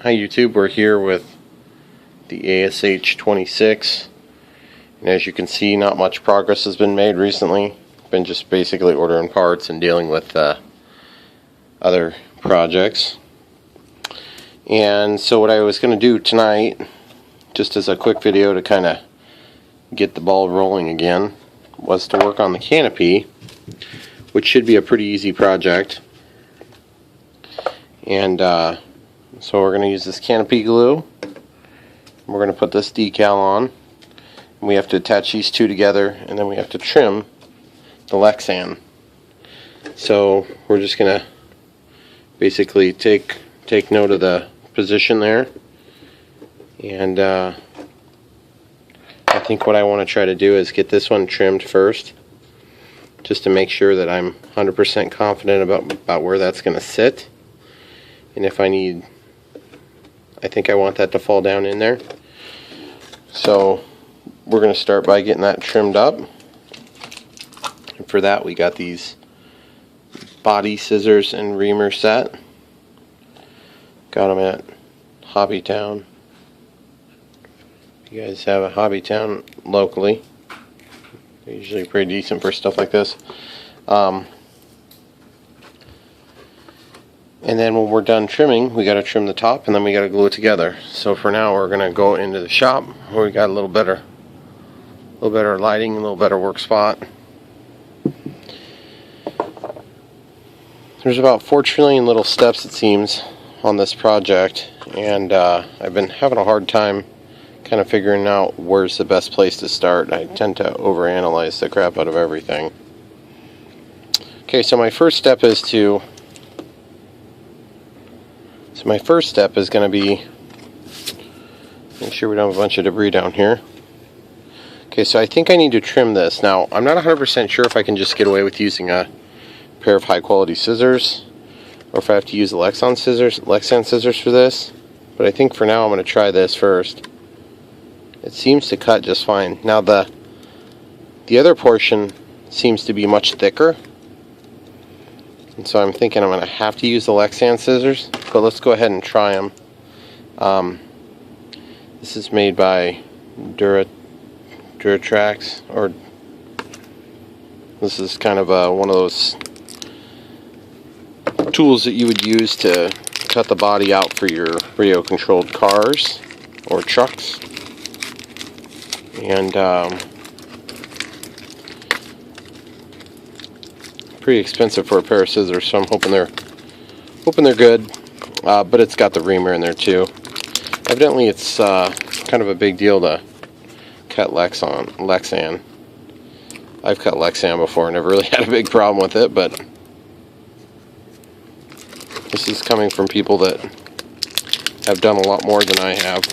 Hi YouTube, we're here with the ASH26, and as you can see, not much progress has been made recently. Been just basically ordering parts and dealing with other projects. And so what I was going to do tonight, just as a quick video to kind of get the ball rolling again, was to work on the canopy, which should be a pretty easy project. And so we're going to use this canopy glue. We're going to put this decal on. And we have to attach these two together, and then we have to trim the lexan. So we're just going to basically take note of the position there. And I think what I want to try to do is get this one trimmed first, just to make sure that I'm 100% confident about where that's going to sit. And if I think I want that to fall down in there. So we're going to start by getting that trimmed up. And for that we got these body scissors and reamer set. Got them at Hobbytown. If you guys have a Hobbytown locally, they're usually pretty decent for stuff like this. And then when we're done trimming, we got to trim the top, and then we got to glue it together. So for now, we're going to go into the shop where we got a little better lighting, a little better work spot. There's about 4 trillion little steps, it seems, on this project, and I've been having a hard time kind of figuring out where's the best place to start. I tend to overanalyze the crap out of everything. Okay, so my first step is going to be make sure we don't have a bunch of debris down here. Okay, so I think I need to trim this. Now, I'm not 100% sure if I can just get away with using a pair of high quality scissors, or if I have to use the lexan scissors for this. But I think for now I'm going to try this first. It seems to cut just fine. Now the other portion seems to be much thicker, and so I'm thinking I'm going to have to use the lexan scissors, but let's go ahead and try them. This is made by Duratrax, or this is kind of one of those tools that you would use to cut the body out for your radio-controlled cars or trucks. And pretty expensive for a pair of scissors, so I'm hoping they're good. But it's got the reamer in there too. Evidently, it's kind of a big deal to cut lexan. I've cut lexan before and never really had a big problem with it, but this is coming from people that have done a lot more than I have.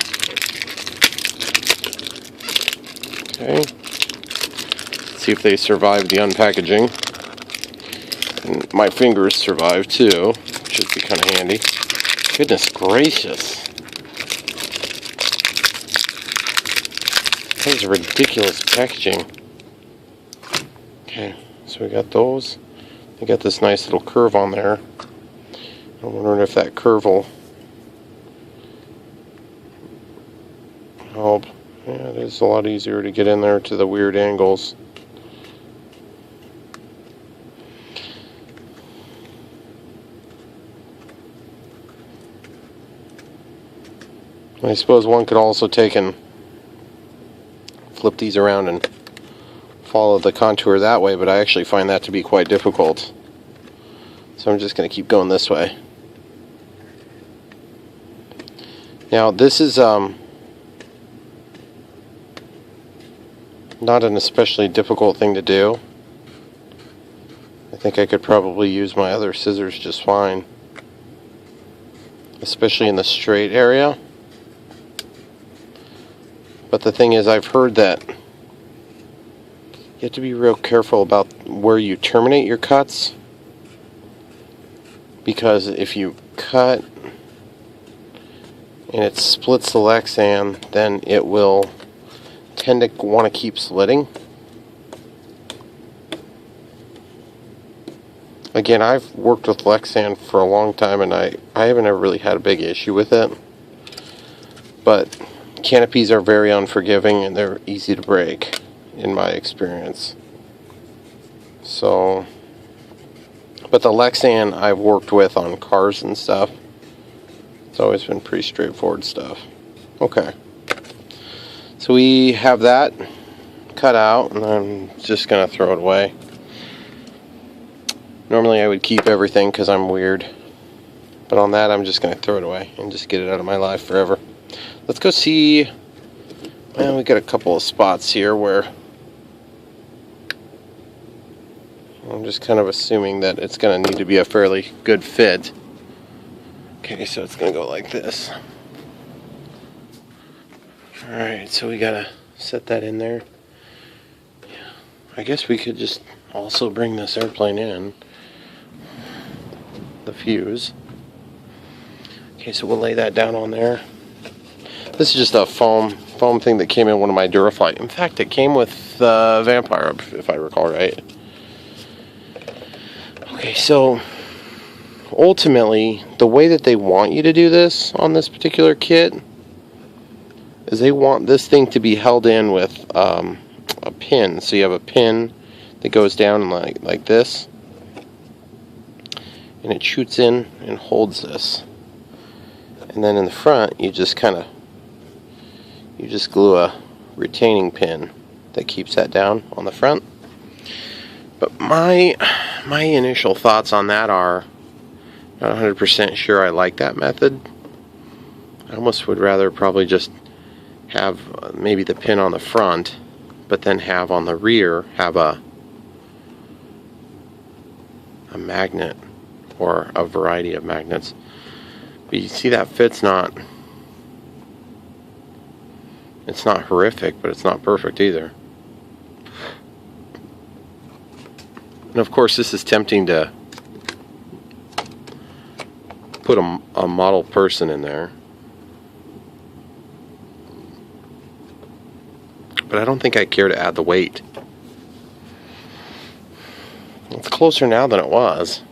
Okay, let's see if they survive the unpackaging. And my fingers survive too, which would be kind of handy. Goodness gracious. That is ridiculous packaging. Okay, so we got those. They got this nice little curve on there. I'm wondering if that curve will help. Yeah, it is a lot easier to get in there to the weird angles. I suppose one could also take and flip these around and follow the contour that way, but I actually find that to be quite difficult. So I'm just going to keep going this way. Now this is not an especially difficult thing to do. I think I could probably use my other scissors just fine, especially in the straight area. But the thing is, I've heard that you have to be real careful about where you terminate your cuts, because if you cut and it splits the lexan, then it will tend to want to keep slitting. Again, I've worked with lexan for a long time, and I haven't ever really had a big issue with it. But Canopies are very unforgiving and they're easy to break, in my experience. So, but the lexan I've worked with on cars and stuff, it's always been pretty straightforward stuff. Okay. So we have that cut out, and I'm just going to throw it away. Normally I would keep everything because I'm weird. But on that, I'm just going to throw it away and just get it out of my life forever. Let's go see. Well, we got a couple of spots here where I'm just kind of assuming that it's going to need to be a fairly good fit. Okay, so it's going to go like this. Alright, so we got to set that in there. I guess we could just also bring this airplane in. The fuse. Okay, so we'll lay that down on there. This is just a foam thing that came in one of my Durafly. In fact, it came with Vampire, if I recall right. Okay, so ultimately, the way that they want you to do this on this particular kit is they want this thing to be held in with a pin. So you have a pin that goes down like this, and it shoots in and holds this. And then in the front, you just glue a retaining pin that keeps that down on the front. But my initial thoughts on that are not 100% sure I like that method. I almost would rather probably just have maybe the pin on the front, but then have on the rear have a magnet or a variety of magnets. But you see that fit's not, it's not horrific, but it's not perfect either. And of course this is tempting to put a model person in there. But I don't think I care to add the weight. It's closer now than it was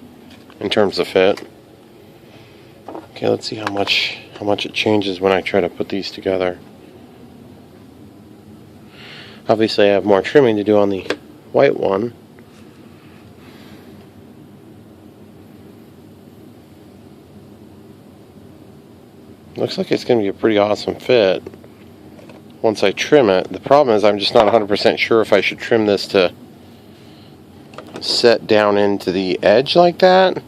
in terms of fit. Okay, let's see how much it changes when I try to put these together. Obviously I have more trimming to do on the white one. Looks like it's going to be a pretty awesome fit once I trim it. The problem is I'm just not 100% sure if I should trim this to set down into the edge like that,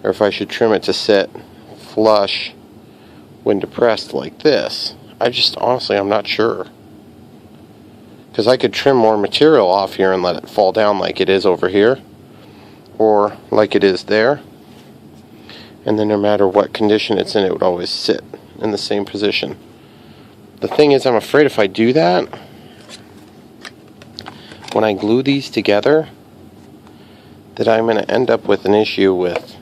or if I should trim it to sit flush when depressed like this. Honestly, I'm not sure. Because I could trim more material off here and let it fall down like it is over here, or like it is there. And then no matter what condition it's in, it would always sit in the same position. The thing is, I'm afraid if I do that, when I glue these together, that I'm going to end up with an issue with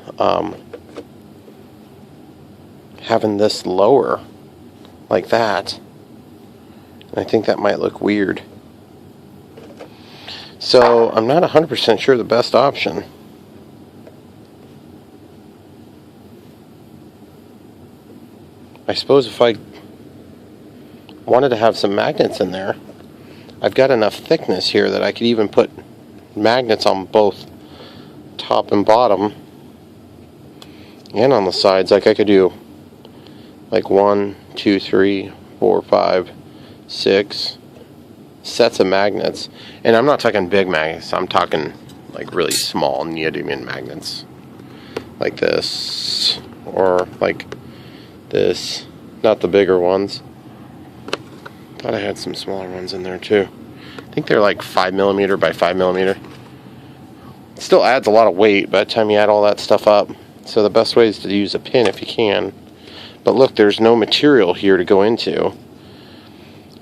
having this lower like that. And I think that might look weird. So I'm not 100% sure the best option. I suppose if I wanted to have some magnets in there, I've got enough thickness here that I could even put magnets on both top and bottom and on the sides. Like I could do like 1, 2, 3, 4, 5, 6 sets of magnets. And I'm not talking big magnets, I'm talking like really small neodymium magnets like this, or like this, not the bigger ones. Thought I had some smaller ones in there too. I think they're like 5mm by 5mm. It still adds a lot of weight by the time you add all that stuff up. So the best way is to use a pin if you can. But look, there's no material here to go into.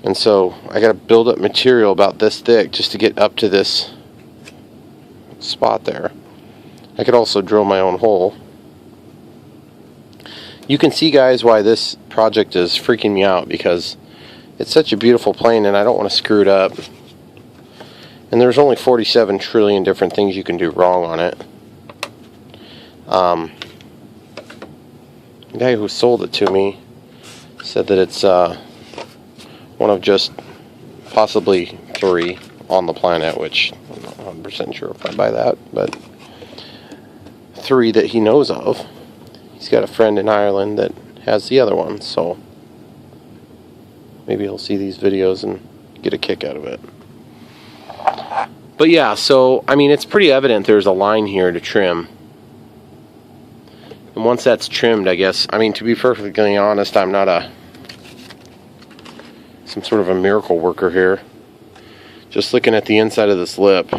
And so I got to build up material about this thick just to get up to this spot there. I could also drill my own hole. You can see, guys, why this project is freaking me out, because it's such a beautiful plane and I don't want to screw it up. And there's only 47 trillion different things you can do wrong on it. The guy who sold it to me Said that it's one of just possibly 3 on the planet, which I'm not 100% sure if I buy that, but 3 that he knows of. He's got a friend in Ireland that has the other one, so maybe he'll see these videos and get a kick out of it. But yeah, so I mean, it's pretty evident there's a line here to trim. And once that's trimmed, I guess, I mean, to be perfectly honest, I'm not some sort of a miracle worker here. Just looking at the inside of this lip,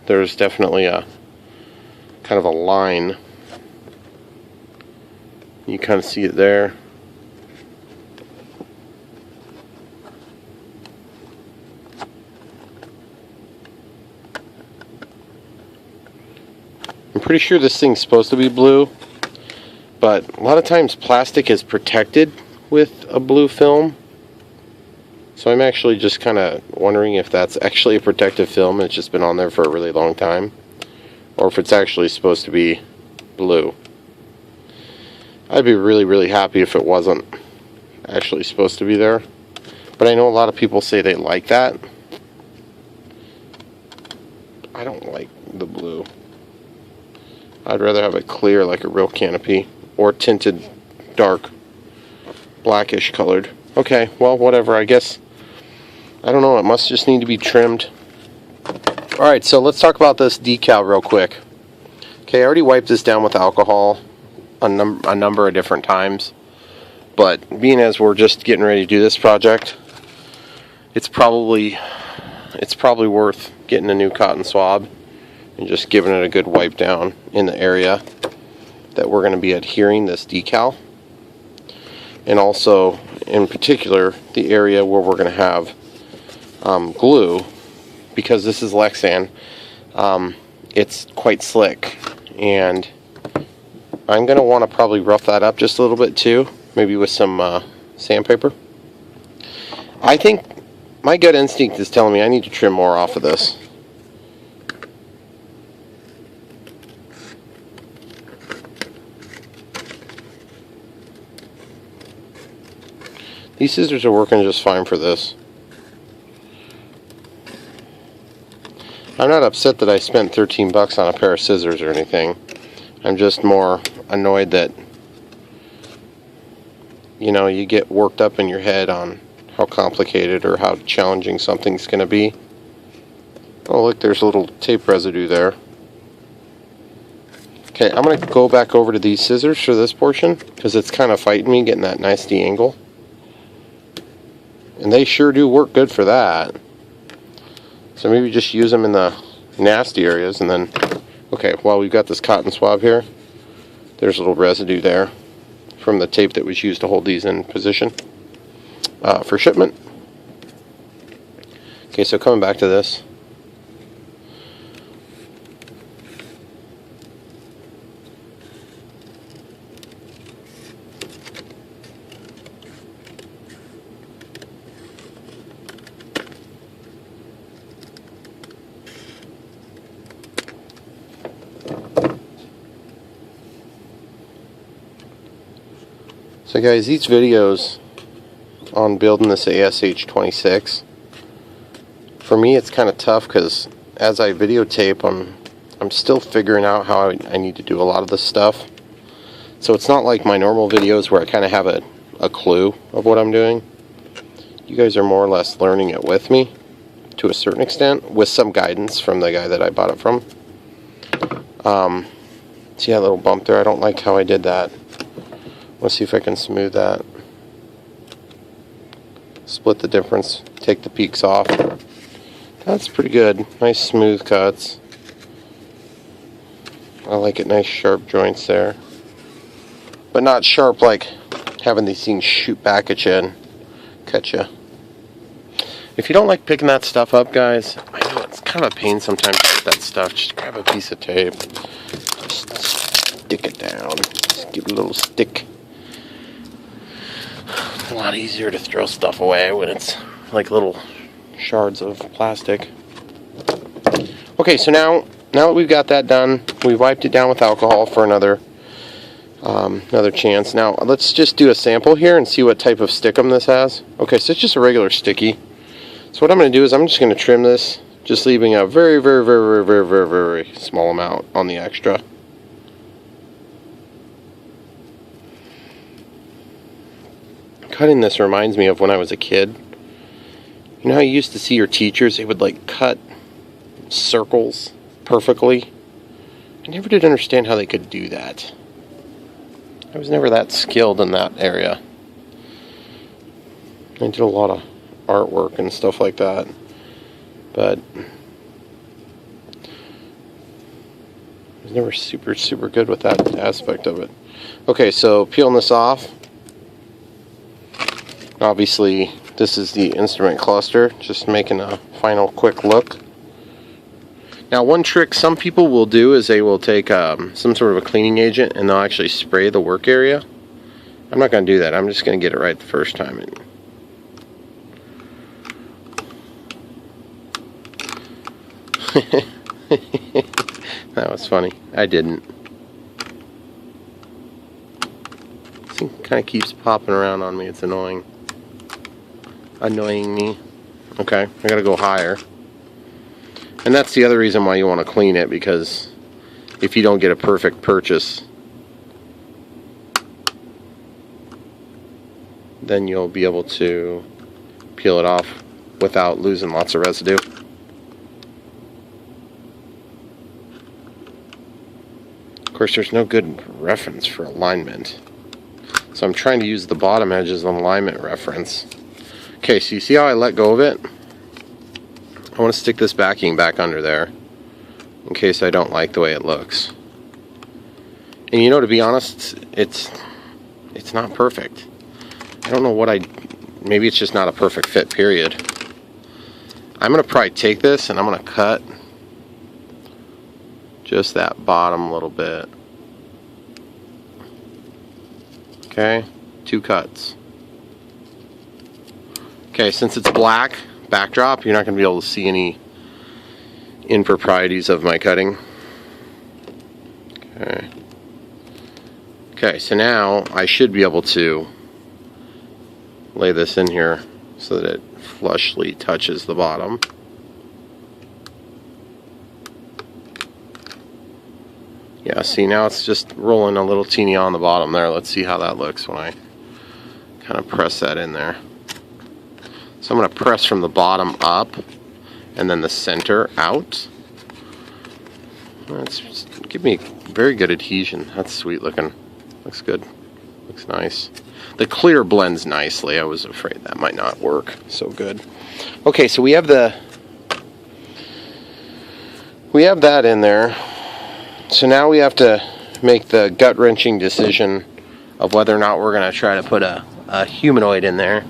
there's definitely a kind of a line. You kind of see it there. I'm pretty sure this thing's supposed to be blue, but a lot of times plastic is protected with a blue film. So I'm actually just kind of wondering if that's actually a protective film and it's just been on there for a really long time, or if it's actually supposed to be blue. I'd be really happy if it wasn't actually supposed to be there. But I know a lot of people say they like that. I don't like the blue. I'd rather have it clear like a real Canopy, or tinted dark blackish colored. Okay, well, whatever, I guess. I don't know, it must just need to be trimmed. Alright, so let's talk about this decal real quick. Okay, I already wiped this down with alcohol a number of different times, but being as we're just getting ready to do this project, it's probably worth getting a new cotton swab and just giving it a good wipe down in the area that we're going to be adhering this decal, and also in particular the area where we're going to have glue, because this is lexan. It's quite slick, and I'm going to want to probably rough that up just a little bit too, maybe with some sandpaper. I think my gut instinct is telling me I need to trim more off of this. These scissors are working just fine for this. I'm not upset that I spent 13 bucks on a pair of scissors or anything. I'm just more annoyed that, you know, you get worked up in your head on how complicated or how challenging something's going to be. Oh, look, there's a little tape residue there. Okay, I'm going to go back over to these scissors for this portion, because it's kind of fighting me getting that nice de-angle. And they sure do work good for that. So maybe just use them in the nasty areas, and then, okay, while we've got this cotton swab here, there's a little residue there from the tape that was used to hold these in position for shipment. Okay, so coming back to this. So guys, these videos on building this ASH26, for me it's kind of tough because as I videotape, I'm still figuring out how I need to do a lot of this stuff. So it's not like my normal videos where I kind of have a clue of what I'm doing. You guys are more or less learning it with me to a certain extent, with some guidance from the guy that I bought it from. See that little bump there? I don't like how I did that. Let's see if I can smooth that. Split the difference, take the peaks off. That's pretty good. Nice smooth cuts. I like it, nice sharp joints there. But not sharp like having these things shoot back at you and cut you. If you don't like picking that stuff up, guys, I know it's kind of a pain sometimes to get that stuff. Just grab a piece of tape. Just stick it down. Just give it a little stick. It's a lot easier to throw stuff away when it's like little shards of plastic. Okay, so now that we've got that done, we wiped it down with alcohol for another another chance. Now let's just do a sample here and see what type of stickum this has. Okay, so it's just a regular sticky. So what I'm going to do is I'm just going to trim this, just leaving a very, very, very, very, very, very, very small amount on the extra. Cutting this reminds me of when I was a kid. You know how you used to see your teachers, they would like cut circles perfectly? I never did understand how they could do that. I was never that skilled in that area. I did a lot of artwork and stuff like that, but I was never super good with that aspect of it. Okay, so peeling this off. Obviously, this is the instrument cluster, just making a final quick look. Now, one trick some people will do is they will take some sort of a cleaning agent and they'll actually spray the work area. I'm not going to do that. I'm just going to get it right the first time. That was funny. I didn't. This thing kind of keeps popping around on me. It's annoying. Annoying me. Okay, I gotta go higher. And that's the other reason why you want to clean it, because if you don't get a perfect purchase, then you'll be able to peel it off without losing lots of residue. Of course, there's no good reference for alignment, so I'm trying to use the bottom edge as an alignment reference. Okay, so you see how I let go of it? I want to stick this backing back under there in case I don't like the way it looks. And you know, to be honest, it's not perfect. I don't know what maybe it's just not a perfect fit, period. I'm going to probably take this and I'm going to cut just that bottom little bit. Okay, 2 cuts. Okay, since it's black backdrop, you're not going to be able to see any improprieties of my cutting. Okay. Okay, so now I should be able to lay this in here so that it flushly touches the bottom. Yeah, see, now it's just rolling a little teeny on the bottom there. Let's see how that looks when I kind of press that in there. So I'm going to press from the bottom up and then the center out. That's give me very good adhesion. That's sweet looking. Looks good. Looks nice. The clear blends nicely. I was afraid that might not work so good. Okay, so we have that in there. So now we have to make the gut-wrenching decision of whether or not we're going to try to put a humanoid in there.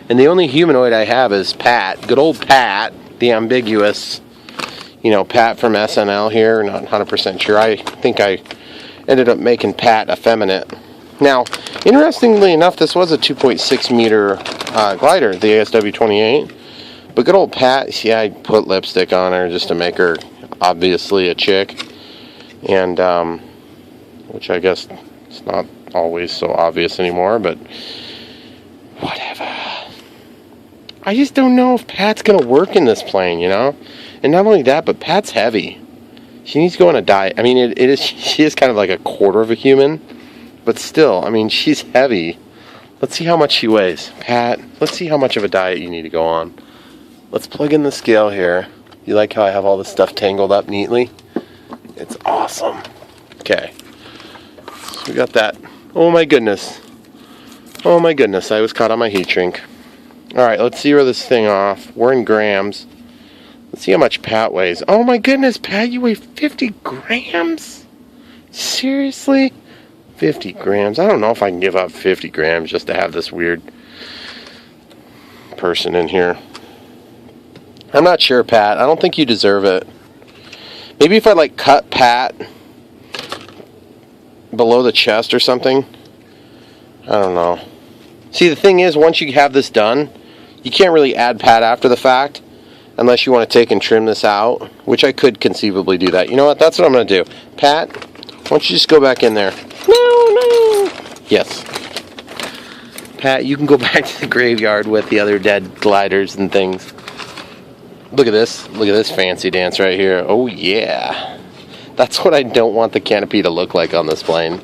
And the only humanoid I have is Pat. Good old Pat, the ambiguous, you know, Pat from SNL here. Not 100% sure. I think I ended up making Pat effeminate. Now, interestingly enough, this was a 2.6 meter glider, the ASW28. But good old Pat, yeah, I put lipstick on her just to make her obviously a chick. And, which I guess it's not always so obvious anymore, but whatever. I just don't know if Pat's going to work in this plane, you know? And not only that, but Pat's heavy. She needs to go on a diet. I mean, she is kind of like a quarter of a human, but still, I mean, she's heavy. Let's see how much she weighs. Pat, let's see how much of a diet you need to go on. Let's plug in the scale here. You like how I have all this stuff tangled up neatly? It's awesome. Okay. So we got that. Oh my goodness. Oh my goodness, I was caught on my heat shrink. Alright, let's zero this thing off. We're in grams. Let's see how much Pat weighs. Oh my goodness, Pat, you weigh 50 grams? Seriously? 50 grams. I don't know if I can give up 50 grams just to have this weird person in here. I'm not sure, Pat. I don't think you deserve it. Maybe if I like cut Pat below the chest or something. I don't know. See, the thing is, once you have this done, you can't really add Pat after the fact unless you want to take and trim this out, which I could conceivably do that. You know what? That's what I'm going to do. Pat, why don't you just go back in there? No. Yes. Pat, you can go back to the graveyard with the other dead gliders and things. Look at this. Look at this fancy dance right here. Oh, yeah. That's what I don't want the canopy to look like on this plane.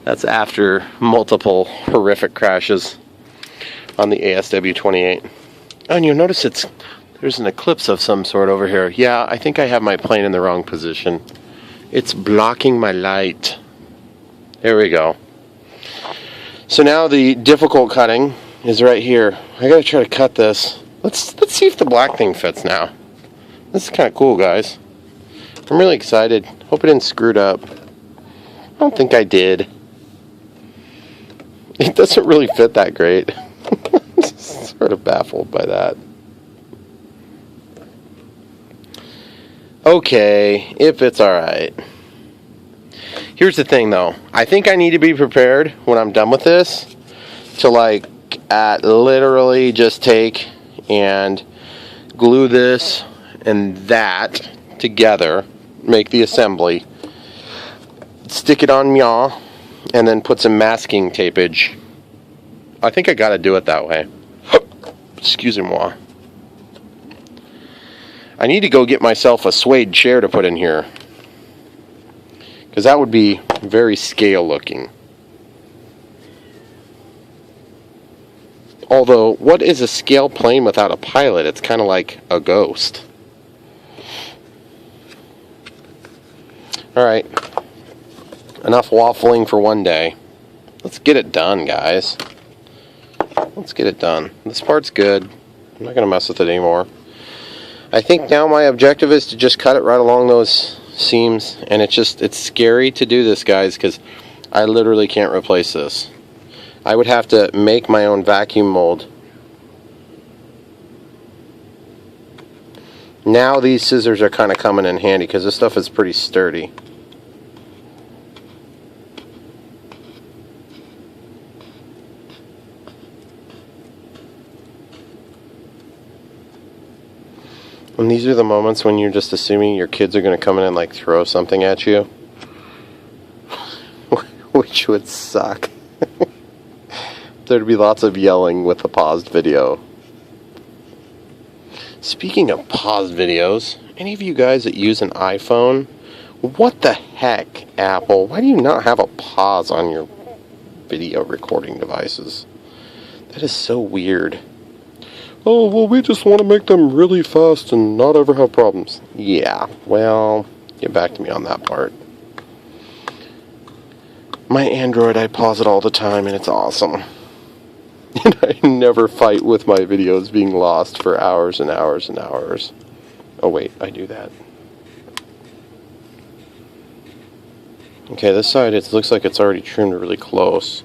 That's after multiple horrific crashes on the ASW28. Oh, and you'll notice there's an eclipse of some sort over here. Yeah, I think I have my plane in the wrong position. It's blocking my light. There we go. So now the difficult cutting is right here. I gotta try to cut this. Let's see if the black thing fits now. This is kind of cool, guys. I'm really excited. Hope it didn't screw it up. I don't think I did. It doesn't really fit that great. I'm sort of baffled by that. Okay, it fits alright. Here's the thing though. I think I need to be prepared when I'm done with this to literally just take and glue this and that together, make the assembly, stick it on yaw, and then put some masking tapage. I think I gotta do it that way. Excusez-moi. I need to go get myself a suede chair to put in here, because that would be very scale looking. Although, what is a scale plane without a pilot? It's kind of like a ghost. Alright. Enough waffling for one day. Let's get it done, guys. Let's get it done. This part's good. I'm not going to mess with it anymore. I think now my objective is to just cut it right along those seams, and it's scary to do this, guys, because I literally can't replace this. I would have to make my own vacuum mold. Now these scissors are kind of coming in handy because this stuff is pretty sturdy. And these are the moments when you're just assuming your kids are going to come in and like throw something at you, which would suck. There'd be lots of yelling with the paused video. Speaking of paused videos, any of you guys that use an iPhone, what the heck, Apple? Why do you not have a pause on your video recording devices? That is so weird. Oh, well, we just want to make them really fast and not ever have problems. Yeah, well, get back to me on that part. My Android, I pause it all the time, and it's awesome. And I never fight with my videos being lost for hours and hours and hours. Oh, wait, I do that. Okay, this side, it looks like it's already trimmed really close.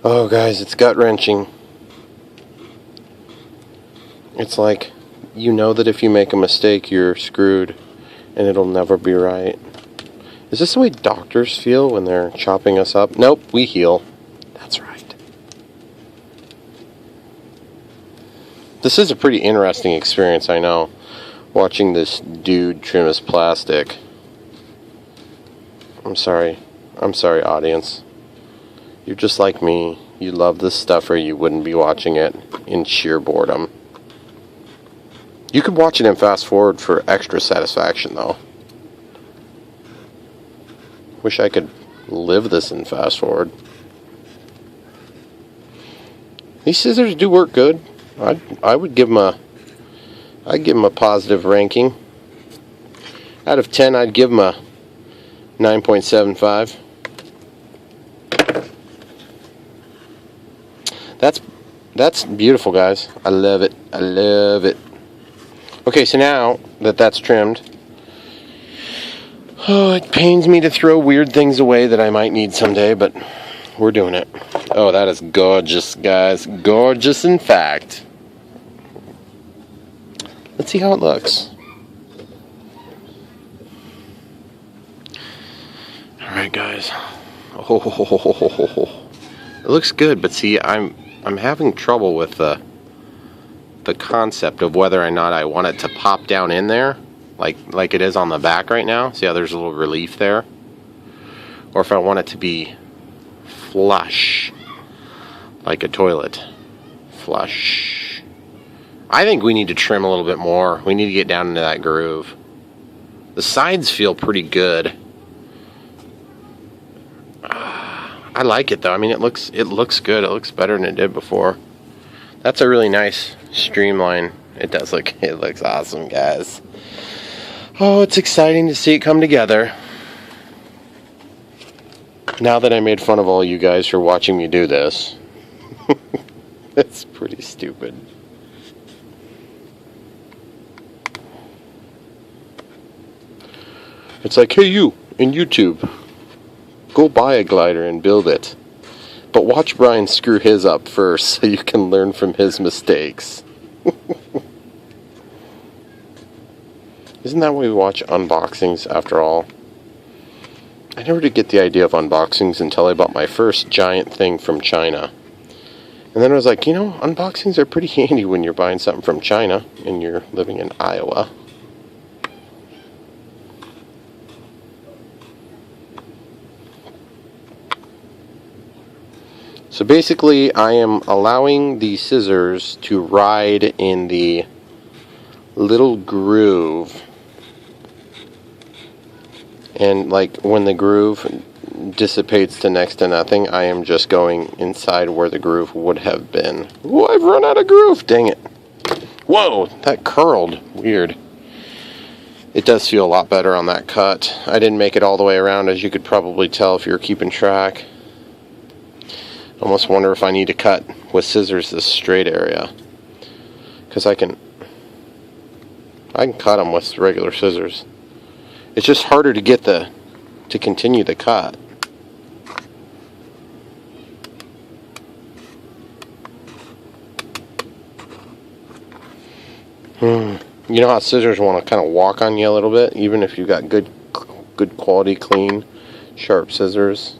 Oh, guys, it's gut-wrenching. It's like, you know that if you make a mistake, you're screwed, and it'll never be right. Is this the way doctors feel when they're chopping us up? Nope, we heal. That's right. This is a pretty interesting experience, I know, watching this dude trim his plastic. I'm sorry, audience. You're just like me. You love this stuff or you wouldn't be watching it in sheer boredom. You could watch it in fast forward for extra satisfaction, though. Wish I could live this in fast forward. These scissors do work good. I would give them a positive ranking. Out of 10, I'd give them a 9.75. That's beautiful, guys. I love it. I love it. Okay, so now that that's trimmed, oh, it pains me to throw weird things away that I might need someday, but we're doing it. Oh, that is gorgeous, guys. Gorgeous, in fact. Let's see how it looks. Alright, guys. Oh, it looks good, but see, I'm having trouble with the concept of whether or not I want it to pop down in there, like it is on the back right now. See how there's a little relief there? or if I want it to be flush, like a toilet. Flush. I think we need to trim a little bit more. We need to get down into that groove. The sides feel pretty good. I like it though. I mean, it looks good. It looks better than it did before. That's a really nice streamline. It looks awesome, guys. Oh, it's exciting to see it come together. Now that I made fun of all you guys for watching me do this, it's pretty stupid. It's like, hey you, in YouTube, go buy a glider and build it. But watch Brian screw his up first so you can learn from his mistakes. Isn't that why we watch unboxings after all? I never did get the idea of unboxings until I bought my first giant thing from China. And then I was like, you know, unboxings are pretty handy when you're buying something from China and you're living in Iowa. So basically, I am allowing the scissors to ride in the little groove. And like when the groove dissipates to next to nothing, I am just going inside where the groove would have been. Whoa, I've run out of groove, dang it. Whoa, that curled. Weird. It does feel a lot better on that cut. I didn't make it all the way around, as you could probably tell if you're keeping track. I almost wonder if I need to cut with scissors this straight area, because I can cut them with regular scissors. It's just harder to get to continue the cut. You know how scissors want to kind of walk on you a little bit, even if you've got good quality, clean, sharp scissors.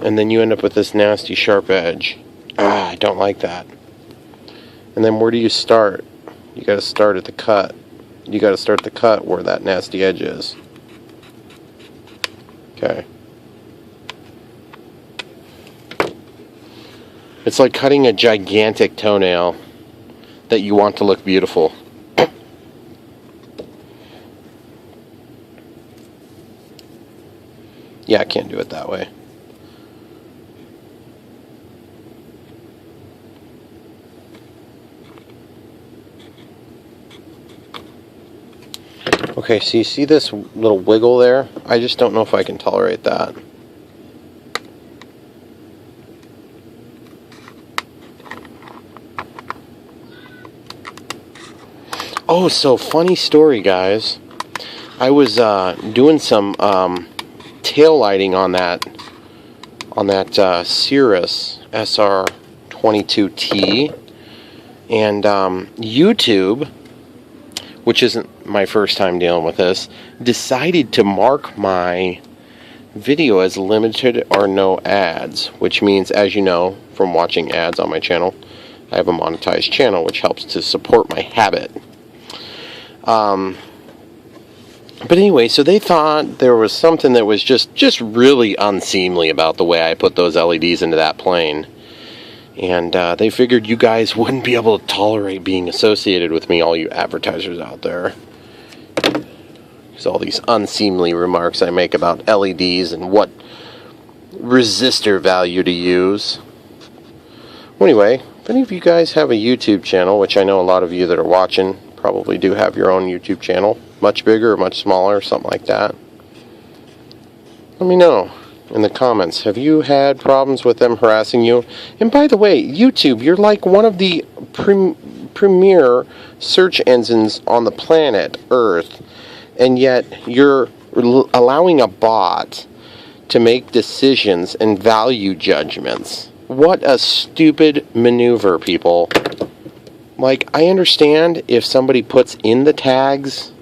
And then you end up with this nasty sharp edge. I don't like that. And then where do you start? You got to start at the cut. You got to start the cut where that nasty edge is. Okay. It's like cutting a gigantic toenail that you want to look beautiful. Yeah, I can't do it that way. Okay, so you see this little wiggle there? I just don't know if I can tolerate that. Oh, so funny story, guys. I was doing some tail lighting on that Cirrus SR22T, and YouTube, which isn't my first time dealing with this, decided to mark my video as limited or no ads, which means, as you know from watching ads on my channel, I have a monetized channel, which helps to support my habit. But anyway, so they thought there was something that was just really unseemly about the way I put those LEDs into that plane. And they figured you guys wouldn't be able to tolerate being associated with me, all you advertisers out there. There's all these unseemly remarks I make about LEDs and what resistor value to use. Well, anyway, if any of you guys have a YouTube channel, which I know a lot of you that are watching probably do have your own YouTube channel, much bigger or much smaller, something like that, let me know in the comments. Have you had problems with them harassing you? And by the way, YouTube, you're like one of the premier search engines on the planet Earth, and yet you're allowing a bot to make decisions and value judgments. What a stupid maneuver, people. Like, I understand if somebody puts in the tags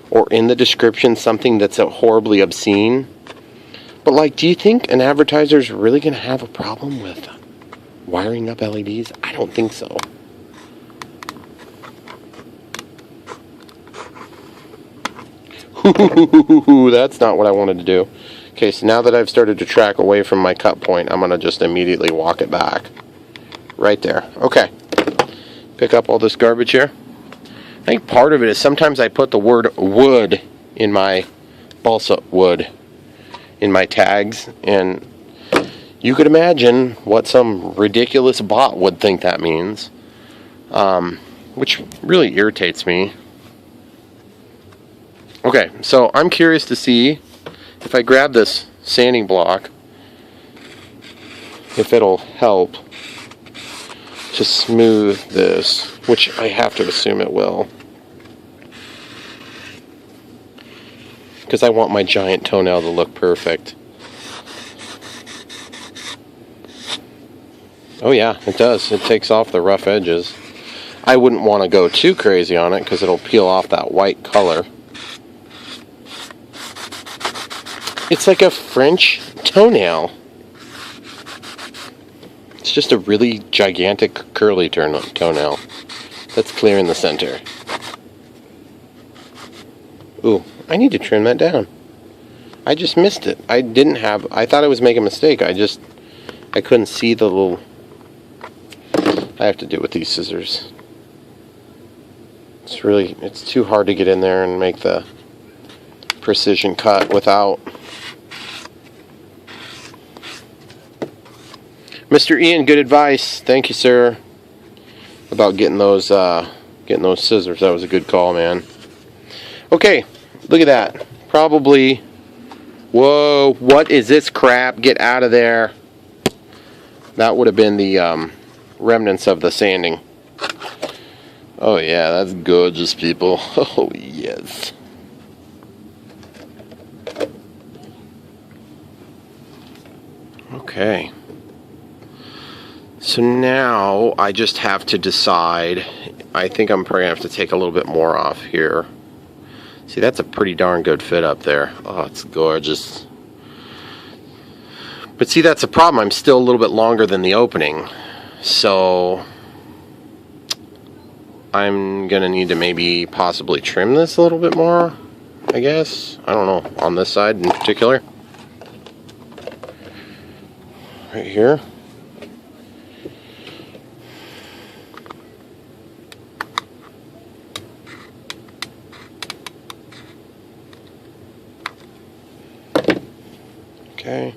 or in the description something that's horribly obscene, but like, do you think an advertiser's really going to have a problem with wiring up LEDs? I don't think so. That's not what I wanted to do. Okay, so now that I've started to track away from my cut point, I'm going to just immediately walk it back. Right there. Okay. Pick up all this garbage here. I think part of it is sometimes I put the word wood in my balsa wood in my tags, and you could imagine what some ridiculous bot would think that means, which really irritates me. Okay, so I'm curious to see if I grab this sanding block, if it'll help to smooth this, which I have to assume it will, because I want my giant toenail to look perfect. Oh yeah, it does. It takes off the rough edges. I wouldn't want to go too crazy on it because it'll peel off that white color. It's like a French toenail. It's just a really gigantic curly toenail that's clear in the center. Ooh, I need to trim that down. I just missed it. I thought I was making a mistake. I couldn't see the little... I have to do it with these scissors. It's too hard to get in there and make the precision cut without... Mr. Ian, good advice. Thank you, sir, about getting those scissors. That was a good call, man. Okay, look at that. Probably... Whoa, what is this crap? Get out of there. That would have been the remnants of the sanding. Oh yeah, that's gorgeous, people. Oh yes. Okay. So now I just have to decide. I think I'm probably going to have to take a little bit more off here. See, that's a pretty darn good fit up there. Oh, it's gorgeous. But see, that's a problem. I'm still a little bit longer than the opening. So I'm going to need to maybe possibly trim this a little bit more, I guess. I don't know, on this side in particular. Right here. Okay.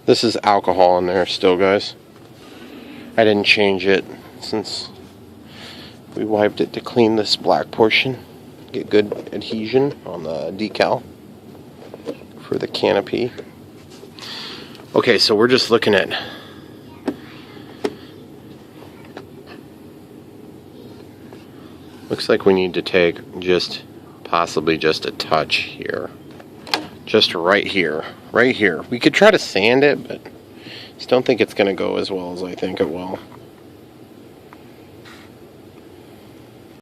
This is alcohol in there still, guys. I didn't change it since we wiped it to clean this black portion. Get good adhesion on the decal for the Canopy. Okay, so we're just looking at looks like we need to take possibly just a touch here. Just right here. Right here. We could try to sand it, but I just don't think it's going to go as well as I think it will.